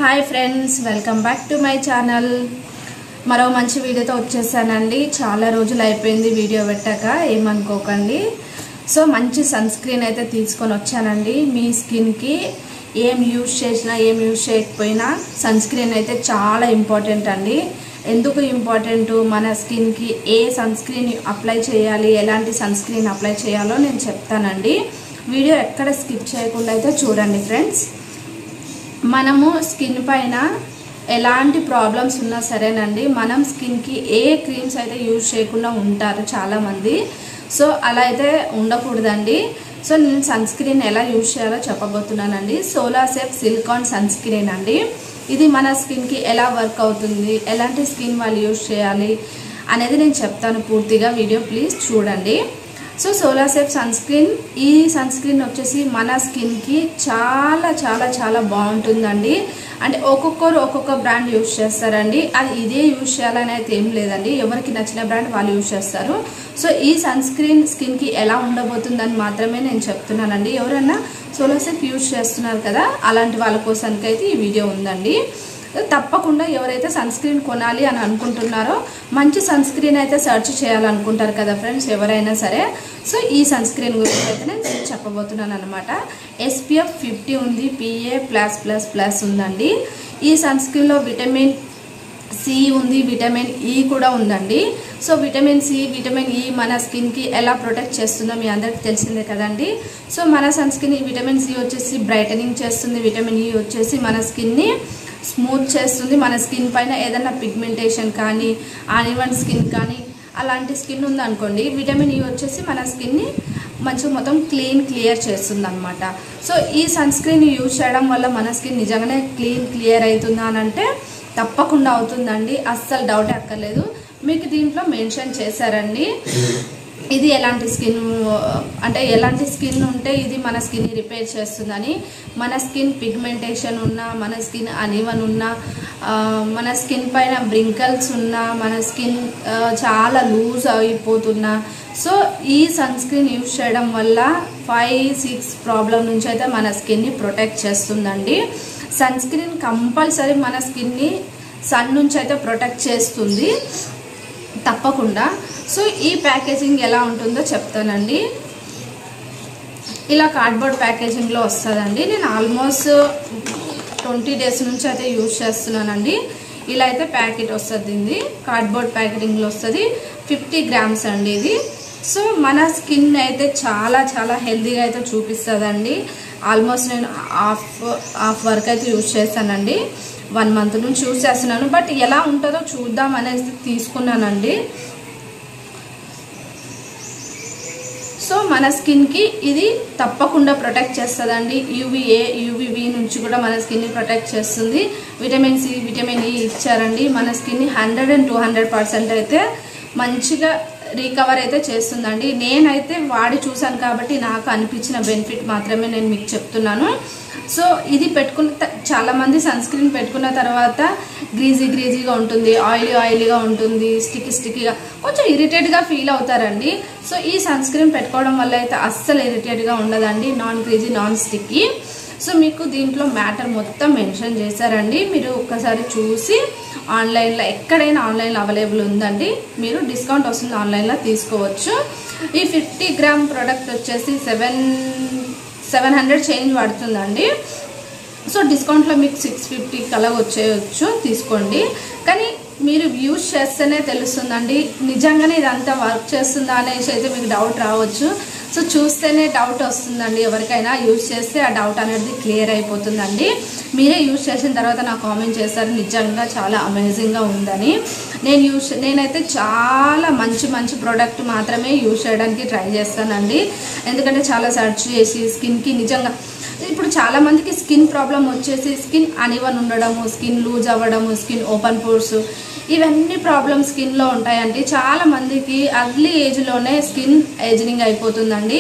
Hi friends, welcome back to my channel. మరో మంచి వీడియోతో వచ్చేసానండి. చాలా రోజులు అయిపోయింది వీడియో పెట్టాక, ఏమనుకోకండి. సో మంచి సన్ స్క్రీన్ అయితే తీసుకొని వచ్చానండి. మీ స్కిన్కి ఏం యూజ్ చేసినా ఏం యూజ్ చేయకపోయినా సన్ స్క్రీన్ అయితే చాలా ఇంపార్టెంట్ అండి. ఎందుకు ఇంపార్టెంట్, మన స్కిన్కి ఏ సన్ స్క్రీన్ అప్లై చేయాలి, ఎలాంటి సన్ స్క్రీన్ అప్లై చేయాలో నేను చెప్తానండి. వీడియో ఎక్కడ స్కిప్ చేయకుండా అయితే చూడండి ఫ్రెండ్స్. మనము స్కిన్ పైన ఎలాంటి ప్రాబ్లమ్స్ ఉన్నా సరేనండి, మనం స్కిన్కి ఏ క్రీమ్స్ అయితే యూజ్ చేయకుండా ఉంటారు చాలామంది. సో అలా అయితే ఉండకూడదండి. సో నేను సన్ స్క్రీన్ ఎలా యూజ్ చేయాలో చెప్పబోతున్నానండి. సోలాసేఫ్ సిలికాన్ సన్ స్క్రీన్ అండి. ఇది మన స్కిన్కి ఎలా వర్క్ అవుతుంది, ఎలాంటి స్కిన్ వాళ్ళు యూజ్ చేయాలి అనేది నేను చెప్తాను పూర్తిగా. వీడియో ప్లీజ్ చూడండి. సో సోలాసేఫ్ సన్ స్క్రీన్, ఈ సన్ స్క్రీన్ వచ్చేసి మన స్కిన్కి చాలా చాలా చాలా బాగుంటుందండి. అంటే ఒక్కొక్కరు ఒక్కొక్క బ్రాండ్ యూజ్ చేస్తారండి. అది ఇదే యూజ్ చేయాలని అయితే ఏం లేదండి, ఎవరికి నచ్చిన బ్రాండ్ వాళ్ళు యూజ్ చేస్తారు. సో ఈ సన్ స్క్రీన్ స్కిన్కి ఎలా ఉండబోతుందని మాత్రమే నేను చెప్తున్నానండి. ఎవరైనా సోలాసేఫ్ యూజ్ చేస్తున్నారు కదా, అలాంటి వాళ్ళ కోసానికి అయితే ఈ వీడియో ఉందండి. తప్పకుండా ఎవరైతే సన్ స్క్రీన్ కొనాలి అని అనుకుంటున్నారో, మంచి సన్ స్క్రీన్ అయితే సెర్చ్ చేయాలనుకుంటారు కదా ఫ్రెండ్స్, ఎవరైనా సరే. సో ఈ సన్ స్క్రీన్ గురించి అయితే నేను చెప్పబోతున్నాను అనమాట. SPF 50 ఉంది, PA+++ ఉందండి. ఈ సన్ స్క్రీన్లో విటమిన్ C ఉంది, విటమిన్ E కూడా ఉందండి. So vitamin C, vitamin E మన స్కిన్కి ఎలా ప్రొటెక్ట్ చేస్తుందో మీ అందరికి తెలిసిందే కదండి. సో మన సన్ స్కిన్ విటమిన్ C వచ్చేసి బ్రైటనింగ్ చేస్తుంది, విటమిన్ E వచ్చేసి మన స్కిన్ని స్మూత్ చేస్తుంది. మన స్కిన్ పైన ఏదైనా పిగ్మెంటేషన్ కానీ, అన్ఈవెన్ స్కిన్ కానీ, అలాంటి స్కిన్ ఉందనుకోండి, విటమిన్ E వచ్చేసి మన స్కిన్ని మంచిగా మొత్తం క్లియర్ చేస్తుంది అనమాట. సో ఈ సన్ స్క్రీన్ యూజ్ చేయడం వల్ల మన స్కిన్ నిజంగానే క్లియర్ అవుతుందా అని అంటే తప్పకుండా అవుతుందండి. అస్సలు డౌట్ అక్కర్లేదు. మీకు దీంట్లో మెన్షన్ చేశారండి ఇది ఎలాంటి స్కిన్, అంటే ఎలాంటి స్కిన్ ఉంటే ఇది మన స్కిన్ని రిపేర్ చేస్తుందని. మన స్కిన్ పిగ్మెంటేషన్ ఉన్నా, మన స్కిన్ అన్ఈవెన్ ఉన్నా, మన స్కిన్ పైన బ్రింకల్స్ ఉన్నా, మన స్కిన్ చాలా లూజ్ అయిపోతున్నా, సో ఈ సన్ స్క్రీన్ యూజ్ చేయడం వల్ల 5-6 ప్రాబ్లం నుంచి అయితే మన స్కిన్ని ప్రొటెక్ట్ చేస్తుందండి. సన్ స్క్రీన్ కంపల్సరీ మన స్కిన్ని సన్ నుంచి అయితే ప్రొటెక్ట్ చేస్తుంది తప్పకుండా. సో ఈ ప్యాకేజింగ్ ఎలా ఉంటుందో చెప్తానండి. ఇలా కార్డ్బోర్డ్ ప్యాకేజింగ్లో వస్తుందండి. నేను ఆల్మోస్ట్ 20 డేస్ నుంచి అయితే యూజ్ చేస్తున్నానండి. ఇలా అయితే ప్యాకెట్ వస్తుంది, ఇది కార్డ్బోర్డ్ ప్యాకేజింగ్లో వస్తుంది. 50 గ్రామ్స్ అండి ఇది. సో మన స్కిన్ అయితే చాలా చాలా హెల్తీగా అయితే చూపిస్తుందండి. ఆల్మోస్ట్ నేను హాఫ్ వరకు అయితే యూజ్ చేస్తానండి. 1 మంత్ నుంచి యూజ్ చేస్తున్నాను. బట్ ఎలా ఉంటుందో చూద్దాం అనేసి తీసుకున్నానండి. సో మన స్కిన్కి ఇది తప్పకుండా ప్రొటెక్ట్ చేస్తుందండి. UVA, UVB నుంచి కూడా మన స్కిన్ని ప్రొటెక్ట్ చేస్తుంది. విటమిన్ C, విటమిన్ E ఇచ్చారండి. మన స్కిన్ని 100 and 200% అయితే మంచిగా రికవర్ అయితే చేస్తుందండి. నేనైతే వాడి చూసాను కాబట్టి నాకు అనిపించిన బెనిఫిట్ మాత్రమే నేను మీకు చెప్తున్నాను. సో ఇది పెట్టుకున్న చాలామంది సన్ స్క్రీన్ పెట్టుకున్న తర్వాత గ్రీజీగా ఉంటుంది, ఆయిలీగా ఉంటుంది, స్టిక్కీగా, కొంచెం ఇరిటేట్గా ఫీల్ అవుతారండి. సో ఈ సన్ స్క్రీన్ పెట్టుకోవడం వల్ల అయితే అస్సలు ఇరిటేట్గా ఉండదండి. Non greasy, non sticky. So మీకు దీంట్లో మ్యాటర్ మొత్తం మెన్షన్ చేశారండి. మీరు ఒక్కసారి చూసి ఆన్లైన్లో, ఎక్కడైనా ఆన్లైన్లో అవైలబుల్ ఉందండి. మీరు డిస్కౌంట్ వస్తుంది, ఆన్లైన్లో తీసుకోవచ్చు. ఈ 50 గ్రామ్ ప్రోడక్ట్ వచ్చేసి 700 చేంజ్ పడుతుందండి. సో డిస్కౌంట్లో మీకు 650 కలా వచ్చేయచ్చు, తీసుకోండి. కానీ మీరు యూజ్ చేస్తేనే తెలుస్తుందండి నిజంగానే ఇదంతా వర్క్ చేస్తుందా అనేసి అయితే మీకు డౌట్ రావచ్చు. సో చూస్తేనే డౌట్ వస్తుందండి. ఎవరికైనా యూజ్ చేస్తే ఆ డౌట్ అనేది క్లియర్ అయిపోతుందండి. మీరే యూజ్ చేసిన తర్వాత నాకు కామెంట్ చేస్తారు నిజంగా చాలా అమేజింగ్గా ఉందని. నేనైతే చాలా మంచి ప్రోడక్ట్ మాత్రమే యూజ్ చేయడానికి ట్రై చేస్తానండి. ఎందుకంటే చాలా సెర్చ్ చేసి స్కిన్కి నిజంగా, ఇప్పుడు చాలామందికి స్కిన్ ప్రాబ్లం వచ్చేసి స్కిన్ అన్ఈవెన్ ఉండడము, స్కిన్ లూజ్ అవ్వడము, స్కిన్ ఓపెన్ పోర్స్, ఇవన్నీ ప్రాబ్లమ్స్ స్కిన్లో ఉంటాయండి. చాలామందికి అర్లీ ఏజ్లోనే స్కిన్ ఏజింగ్ అయిపోతుందండి.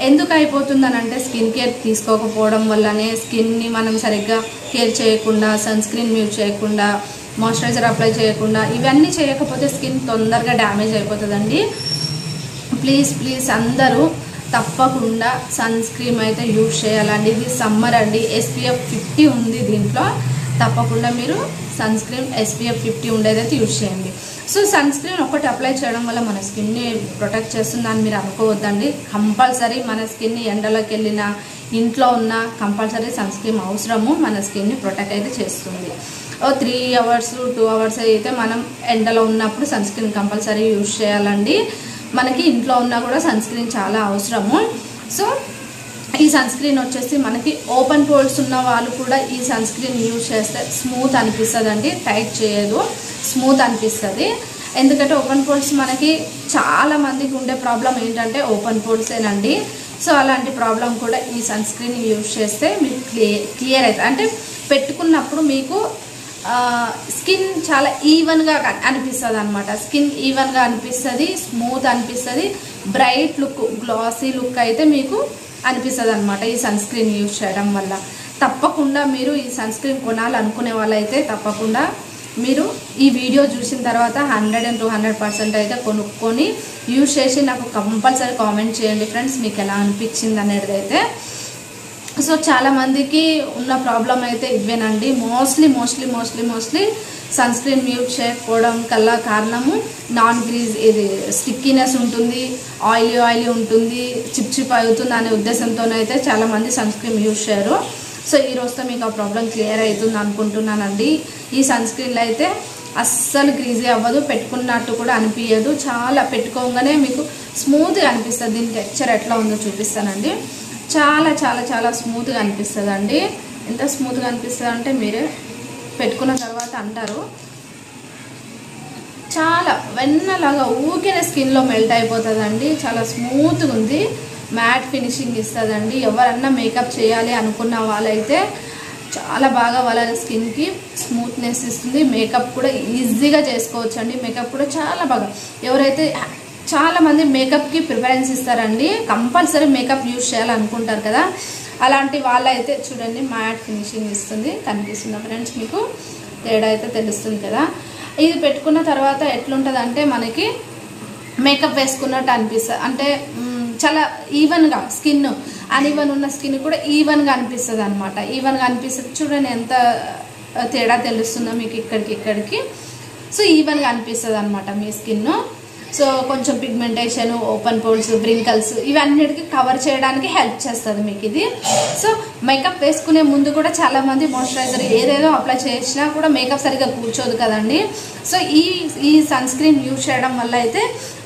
ఎందుకు అయిపోతుందని అంటే స్కిన్ కేర్ తీసుకోకపోవడం వల్లనే, స్కిన్ని మనం సరిగ్గా కేర్ చేయకుండా, సన్ స్క్రీన్ యూజ్ చేయకుండా, మాయిశ్చరైజర్ అప్లై చేయకుండా, ఇవన్నీ చేయకపోతే స్కిన్ తొందరగా డ్యామేజ్ అయిపోతుందండి. ప్లీజ్ అందరూ తప్పకుండా సన్ స్క్రీన్ అయితే యూజ్ చేయాలండి. ఇది సమ్మర్ అండి. SPF 50 ఉంది దీంట్లో. తప్పకుండా మీరు సన్ స్క్రీన్ SPF 50 ఉండేదైతే యూజ్ చేయండి. సో సన్ స్క్రీన్ ఒకటి అప్లై చేయడం వల్ల మన స్కిన్ని ప్రొటెక్ట్ చేస్తుందని మీరు అనుకోవద్దండి. కంపల్సరీ మన స్కిన్ని ఎండలోకి వెళ్ళినా ఇంట్లో ఉన్న కంపల్సరీ సన్ స్క్రీన్ అవసరము. మన స్కిన్ని ప్రొటెక్ట్ అయితే చేస్తుంది. 3 hours 2 hours అయితే మనం ఎండలో ఉన్నప్పుడు సన్ స్క్రీన్ కంపల్సరీ యూజ్ చేయాలండి. మనకి ఇంట్లో ఉన్నా కూడా సన్ స్క్రీన్ చాలా అవసరము. సో ఈ సన్ స్క్రీన్ వచ్చేసి మనకి ఓపెన్ పోర్స్ ఉన్న వాళ్ళు కూడా ఈ సన్ స్క్రీన్ యూజ్ చేస్తే స్మూత్ అనిపిస్తుంది అండి. టైట్ చేయదు, స్మూత్ అనిపిస్తుంది. ఎందుకంటే ఓపెన్ పోర్స్ మనకి చాలా మందికి ఉండే ప్రాబ్లం ఏంటంటే ఓపెన్ పోర్సేనండి. సో అలాంటి ప్రాబ్లం కూడా ఈ సన్ స్క్రీన్ యూజ్ చేస్తే మీకు క్లియర్ అవుతుంది. అంటే పెట్టుకున్నప్పుడు మీకు స్కిన్ చాలా ఈవెన్గా అనిపిస్తుంది అనమాట. స్కిన్ ఈవెన్గా అనిపిస్తుంది, స్మూత్ అనిపిస్తుంది, బ్రైట్ లుక్, గ్లాసీ లుక్ అయితే మీకు అనిపిస్తుంది అనమాట ఈ సన్ స్క్రీన్ యూజ్ చేయడం వల్ల. తప్పకుండా మీరు ఈ సన్ స్క్రీన్ కొనాలనుకునే వాళ్ళైతే తప్పకుండా మీరు ఈ వీడియో చూసిన తర్వాత 100 and 200% అయితే కొనుక్కొని యూజ్ చేసి నాకు కంపల్సరీ కామెంట్ చేయండి ఫ్రెండ్స్, మీకు ఎలా అనిపించింది అనేది అయితే. సో చాలామందికి ఉన్న ప్రాబ్లం అయితే ఇవేనండి. మోస్ట్లీ సన్ స్క్రీన్ యూజ్ చేయకపోవడం కల్లా కారణము నాన్ గ్రీజ్, ఇది స్టిక్కీనెస్ ఉంటుంది, ఆయిలీ ఉంటుంది, చిప్ అవుతుంది అనే ఉద్దేశంతోనైతే చాలామంది సన్ స్క్రీన్ యూజ్ చేయరు. సో ఈ రోజుతో మీకు ఆ ప్రాబ్లం క్లియర్ అవుతుంది అనుకుంటున్నానండి. ఈ సన్ స్క్రీన్లో అయితే అస్సలు గ్రీజీ అవ్వదు, పెట్టుకున్నట్టు కూడా అనిపించదు. చాలా పెట్టుకోగానే మీకు స్మూత్గా అనిపిస్తుంది. దీని టెక్స్చర్ ఎట్లా ఉందో చూపిస్తానండి. చాలా స్మూత్గా అనిపిస్తుంది అండి. ఎంత స్మూత్గా అనిపిస్తుంది అంటే మీరే పెట్టుకున్న తర్వాత అంటారు. చాలా వెన్నలాగా ఊరికే స్కిన్లో మెల్ట్ అయిపోతుందండి. చాలా స్మూత్గా ఉంది, మ్యాట్ ఫినిషింగ్ ఇస్తుందండి. ఎవరన్నా మేకప్ చేయాలి అనుకున్న వాళ్ళైతే చాలా బాగా వాళ్ళ స్కిన్కి స్మూత్నెస్ ఇస్తుంది. మేకప్ కూడా ఈజీగా చేసుకోవచ్చు అండి. మేకప్ కూడా చాలా బాగా, ఎవరైతే చాలామంది మేకప్కి ప్రిఫరెన్స్ ఇస్తారండి, కంపల్సరీ మేకప్ యూజ్ చేయాలనుకుంటారు కదా, అలాంటి వాళ్ళైతే చూడండి మ్యాట్ ఫినిషింగ్ ఇస్తుంది. కనిపిస్తుంది ఫ్రెండ్స్, మీకు తేడా అయితే తెలుస్తుంది కదా. ఇది పెట్టుకున్న తర్వాత ఎట్లుంటుంది అంటే మనకి మేకప్ వేసుకున్నట్టు అనిపిస్తుంది. అంటే చాలా ఈవెన్గా స్కిన్, అన్ఈవెన్ ఉన్న స్కిన్ కూడా ఈవెన్గా అనిపిస్తుంది అనమాట. ఈవెన్గా అనిపిస్తుంది. చూడండి ఎంత తేడా తెలుస్తుందో మీకు ఇక్కడికి. సో ఈవెన్గా అనిపిస్తుంది అనమాట మీ స్కిన్. సో కొంచెం పిగ్మెంటేషన్, ఓపెన్ పోర్స్, బ్రింకల్స్ ఇవన్నిటికి కవర్ చేయడానికి హెల్ప్ చేస్తుంది మీకు ఇది. సో మేకప్ వేసుకునే ముందు కూడా చాలామంది మాయిశ్చరైజర్ ఏదేదో అప్లై చేసినా కూడా మేకప్ సరిగ్గా కూర్చోదు కదండి. సో ఈ సన్ స్క్రీన్ యూజ్ చేయడం వల్ల అయితే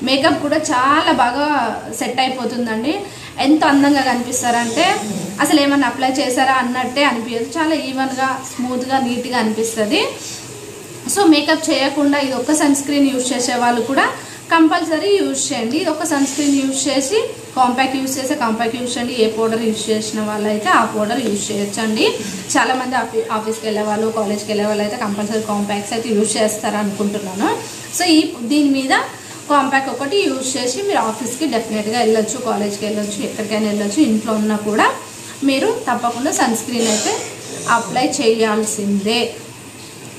మేకప్ కూడా చాలా బాగా సెట్ అయిపోతుందండి. ఎంత అందంగా కనిపిస్తారంటే అసలు ఏమన్నా అప్లై చేశారా అన్నట్టే అనిపించదు. చాలా ఈవెన్గా, స్మూత్గా, నీట్గా అనిపిస్తుంది. సో మేకప్ చేయకుండా ఇది ఒక్క సన్ స్క్రీన్ యూజ్ చేసే వాళ్ళు కూడా కంపల్సరీ యూజ్ చేయండి. ఇది ఒక సన్ స్క్రీన్ యూజ్ చేసి కాంపాక్ట్ యూజ్ చేస్తే కాంపాక్ట్ యూజ్ చేయండి. ఏ పౌడర్ యూజ్ చేసిన వాళ్ళైతే ఆ పౌడర్ యూజ్ చేయొచ్చండి. చాలామంది ఆఫీస్కి వెళ్ళే వాళ్ళు, కాలేజ్కి వెళ్ళే వాళ్ళు అయితే కంపల్సరీ కాంపాక్ట్స్ అయితే యూజ్ చేస్తారు అనుకుంటున్నాను. సో దీని మీద కాంపాక్ట్ ఒకటి యూజ్ చేసి మీరు ఆఫీస్కి డెఫినెట్గా వెళ్ళొచ్చు, కాలేజ్కి వెళ్ళొచ్చు, ఎక్కడికైనా వెళ్ళొచ్చు. ఇంట్లో ఉన్నా కూడా మీరు తప్పకుండా సన్ స్క్రీన్ అయితే అప్లై చేయాల్సిందే.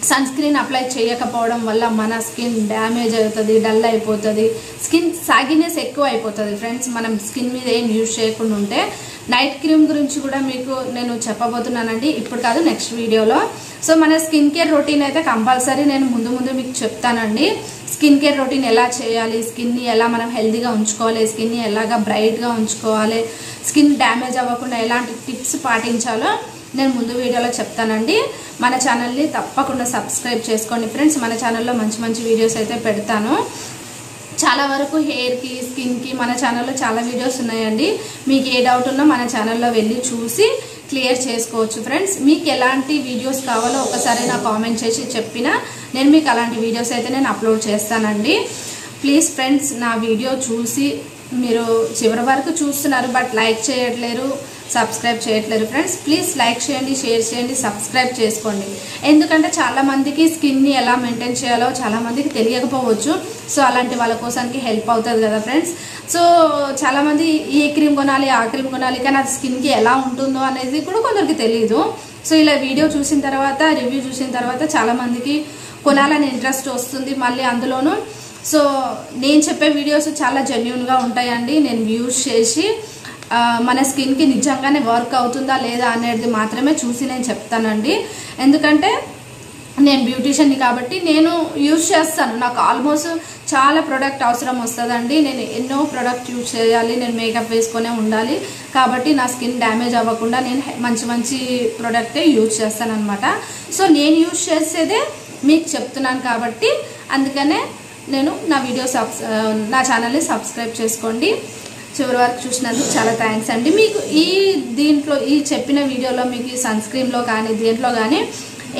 సన్ స్క్రీన్ అప్లై చేయకపోవడం వల్ల మన స్కిన్ డ్యామేజ్ అవుతుంది, డల్ అయిపోతుంది, స్కిన్ సాగినెస్ ఎక్కువ అయిపోతుంది ఫ్రెండ్స్. మనం స్కిన్ మీద ఏం యూజ్ చేయకుండా ఉంటే. నైట్ క్రీమ్ గురించి కూడా మీకు నేను చెప్పబోతున్నానండి, ఇప్పుడు కాదు నెక్స్ట్ వీడియోలో. సో మన స్కిన్ కేర్ రొటీన్ అయితే కంపల్సరీ నేను ముందు మీకు చెప్తానండి. స్కిన్ కేర్ రొటీన్ ఎలా చేయాలి, స్కిన్ని ఎలా మనం హెల్తీగా ఉంచుకోవాలి, స్కిన్ని ఎలాగా బ్రైట్గా ఉంచుకోవాలి, స్కిన్ డ్యామేజ్ అవ్వకుండా ఎలాంటి టిప్స్ పాటించాలో నేను ముందు వీడియోలో చెప్తానండి. మన ఛానల్ని తప్పకుండా సబ్స్క్రైబ్ చేసుకోండి ఫ్రెండ్స్. మన ఛానల్లో మంచి వీడియోస్ అయితే పెడతాను. చాలా వరకు హెయిర్కి, స్కిన్కి మన ఛానల్లో చాలా వీడియోస్ ఉన్నాయండి. మీకు ఏ డౌట్ ఉన్నా మన ఛానల్లో వెళ్ళి చూసి క్లియర్ చేసుకోవచ్చు ఫ్రెండ్స్. మీకు ఎలాంటి వీడియోస్ కావాలో ఒకసారి నా కామెంట్ చేసి చెప్పినా నేను మీకు అలాంటి వీడియోస్ అయితే నేను అప్లోడ్ చేస్తానండి. ప్లీజ్ ఫ్రెండ్స్, నా వీడియో చూసి మీరు చివరి వరకు చూస్తున్నారు బట్ లైక్ చేయట్లేరు, సబ్స్క్రైబ్ చేయట్లేరు ఫ్రెండ్స్. ప్లీజ్ లైక్ చేయండి, షేర్ చేయండి, సబ్స్క్రైబ్ చేసుకోండి. ఎందుకంటే చాలామందికి స్కిన్ని ఎలా మెయింటైన్ చేయాలో చాలామందికి తెలియకపోవచ్చు. సో అలాంటి వాళ్ళ కోసానికి హెల్ప్ అవుతుంది కదా ఫ్రెండ్స్. సో చాలామంది ఏ క్రీమ్ కొనాలి, ఆ క్రీమ్ కొనాలి, కానీ అది స్కిన్కి ఎలా ఉంటుందో అనేది కూడా కొందరికి తెలియదు. సో ఇలా వీడియో చూసిన తర్వాత, రివ్యూ చూసిన తర్వాత చాలామందికి కొనాలని ఇంట్రెస్ట్ వస్తుంది. మళ్ళీ అందులోనూ సో నేను చెప్పే వీడియోస్ చాలా జెన్యూన్గా ఉంటాయండి. నేను యూజ్ చేసి మన స్కిన్కి నిజంగానే వర్క్ అవుతుందా లేదా అనేది మాత్రమే చూసి నేను చెప్తానండి. ఎందుకంటే నేను బ్యూటీషియన్ని కాబట్టి నేను యూజ్ చేస్తాను. నాకు ఆల్మోస్ట్ చాలా ప్రోడక్ట్ అవసరం వస్తుందండి. నేను ఎన్నో ప్రోడక్ట్ యూజ్ చేయాలి, నేను మేకప్ వేసుకొనే ఉండాలి. కాబట్టి నా స్కిన్ డ్యామేజ్ అవ్వకుండా నేను మంచి మంచి ప్రోడక్టే యూజ్ చేస్తాను అనమాట. సో నేను యూజ్ చేసేదే మీకు చెప్తున్నాను కాబట్టి అందుకనే నేను నా ఛానల్ని సబ్స్క్రైబ్ చేసుకోండి. చివరి వరకు చూసినందుకు చాలా థ్యాంక్స్ అండి. మీకు ఈ చెప్పిన వీడియోలో మీకు ఈ సన్ స్క్రీన్లో కానీ దేంట్లో కానీ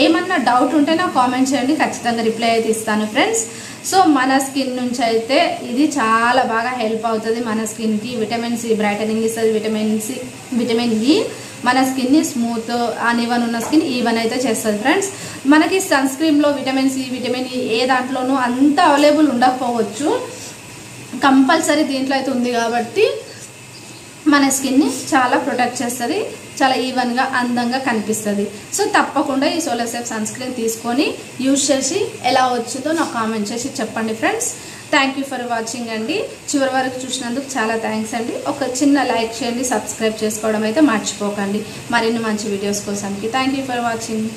ఏమన్నా డౌట్ ఉంటే నాకు కామెంట్ చేయండి, ఖచ్చితంగా రిప్లై అయితే ఇస్తాను ఫ్రెండ్స్. సో మన స్కిన్ నుంచి అయితే ఇది చాలా బాగా హెల్ప్ అవుతుంది. మన స్కిన్కి విటమిన్ సి బ్రైటనింగ్ ఇస్తుంది, విటమిన్ ఈ మన స్కిన్ని స్మూత్ అన్ఈవన్ ఉన్న స్కిన్ ఈవెన్ అయితే చేస్తుంది ఫ్రెండ్స్. మనకి సన్ స్క్రీన్లో విటమిన్ సి విటమిన్ ఈ ఏ దాంట్లోనూ అంత అవైలబుల్ ఉండకపోవచ్చు, కంపల్సరీ దీంట్లో అయితే ఉంది కాబట్టి మన స్కిన్ని చాలా ప్రొటెక్ట్ చేస్తుంది, చాలా ఈవెన్గా అందంగా కనిపిస్తుంది. సో తప్పకుండా ఈ సోలార్ సేఫ్ సన్ స్క్రీన్ తీసుకొని యూజ్ చేసి ఎలా వచ్చిందో నాకు కామెంట్ చేసి చెప్పండి friends. Thank you for watching అండి. చివరి వరకు చూసినందుకు చాలా థ్యాంక్స్ అండి. ఒక చిన్న లైక్ చేయండి, సబ్స్క్రైబ్ చేసుకోవడం అయితే మర్చిపోకండి మరిన్ని మంచి వీడియోస్ కోసానికి. Thank you for watching.